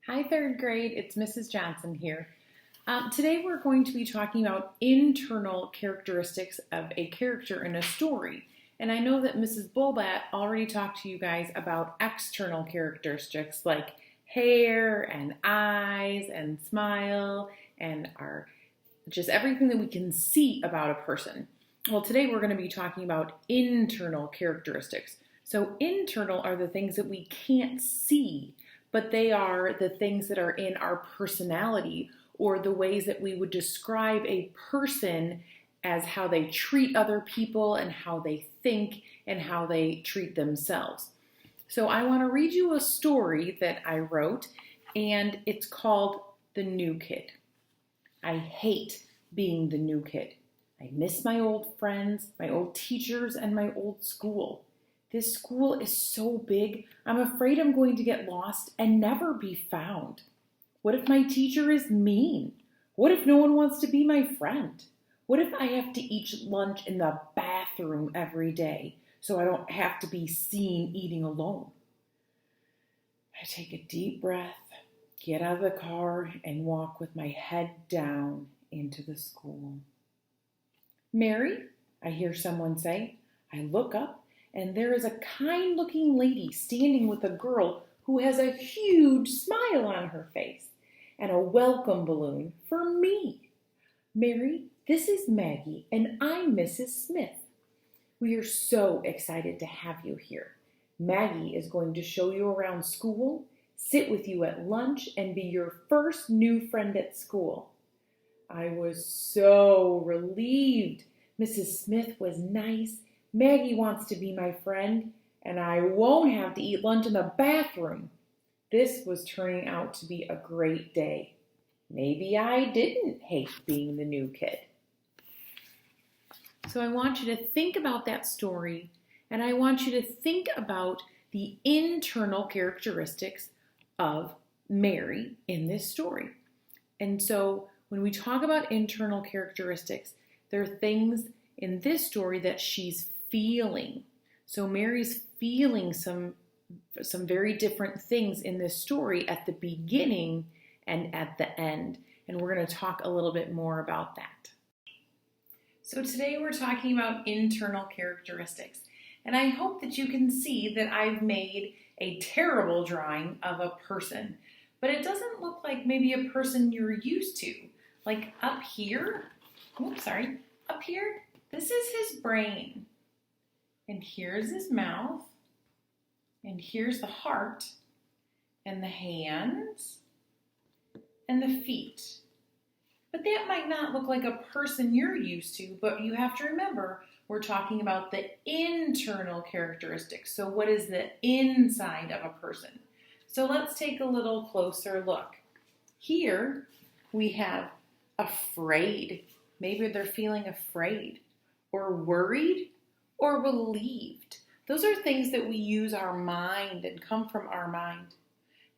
Hi, third grade. It's Mrs. Johnson here. Today we're going to be talking about internal characteristics of a character in a story. And I know that Mrs. Bulbat already talked to you guys about external characteristics like hair and eyes and smile and our just everything that we can see about a person. Well, today we're going to be talking about internal characteristics. So, internal are the things that we can't see, but they are the things that are in our personality or the ways that we would describe a person as how they treat other people and how they think and how they treat themselves. So, I want to read you a story that I wrote, and it's called The New Kid. I hate being the new kid. I miss my old friends, my old teachers, and my old school. This school is so big, I'm afraid I'm going to get lost and never be found. What if my teacher is mean? What if no one wants to be my friend? What if I have to eat lunch in the bathroom every day so I don't have to be seen eating alone? I take a deep breath, get out of the car, and walk with my head down into the school. Mary, I hear someone say. I look up, and there is a kind-looking lady standing with a girl who has a huge smile on her face and a welcome balloon for me. Mary, this is Maggie, and I'm Mrs. Smith. We are so excited to have you here. Maggie is going to show you around school, sit with you at lunch, and be your first new friend at school. I was so relieved. Mrs. Smith was nice. Maggie wants to be my friend, and I won't have to eat lunch in the bathroom. This was turning out to be a great day. Maybe I didn't hate being the new kid. So I want you to think about that story, and I want you to think about the internal characteristics of Mary in this story. And so when we talk about internal characteristics, there are things in this story that she's feeling. So Mary's feeling some very different things in this story at the beginning and at the end. And we're going to talk a little bit more about that. So today we're talking about internal characteristics. And I hope that you can see that I've made a terrible drawing of a person. But it doesn't look like maybe a person you're used to. Like up here, up here, this is his brain. And here's his mouth. And here's the heart. And the hands. And the feet. But that might not look like a person you're used to, but you have to remember, we're talking about the internal characteristics. So what is the inside of a person? So let's take a little closer look. Here we have afraid. Maybe they're feeling afraid or worried or relieved. Those are things that we use our mind and come from our mind.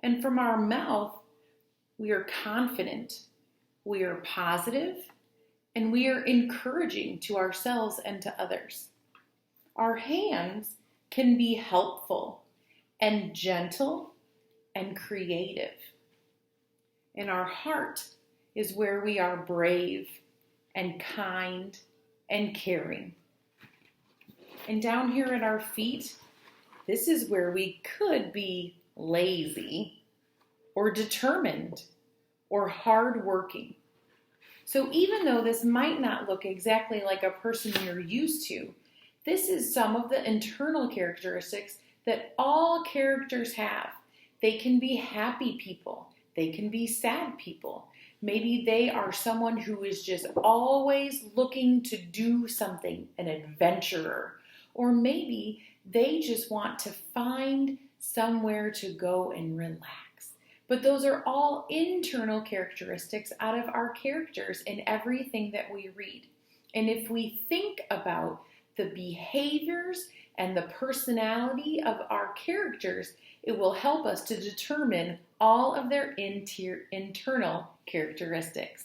And from our mouth, we are confident. We are positive, and we are encouraging to ourselves and to others. Our hands can be helpful and gentle and creative. And our heart is where we are brave and kind and caring. And down here at our feet, this is where we could be lazy or determined or hardworking. So even though this might not look exactly like a person you're used to, this is some of the internal characteristics that all characters have. They can be happy people. They can be sad people. Maybe they are someone who is just always looking to do something, an adventurer. Or maybe they just want to find somewhere to go and relax. But those are all internal characteristics out of our characters in everything that we read. And if we think about the behaviors and the personality of our characters, it will help us to determine all of their internal characteristics.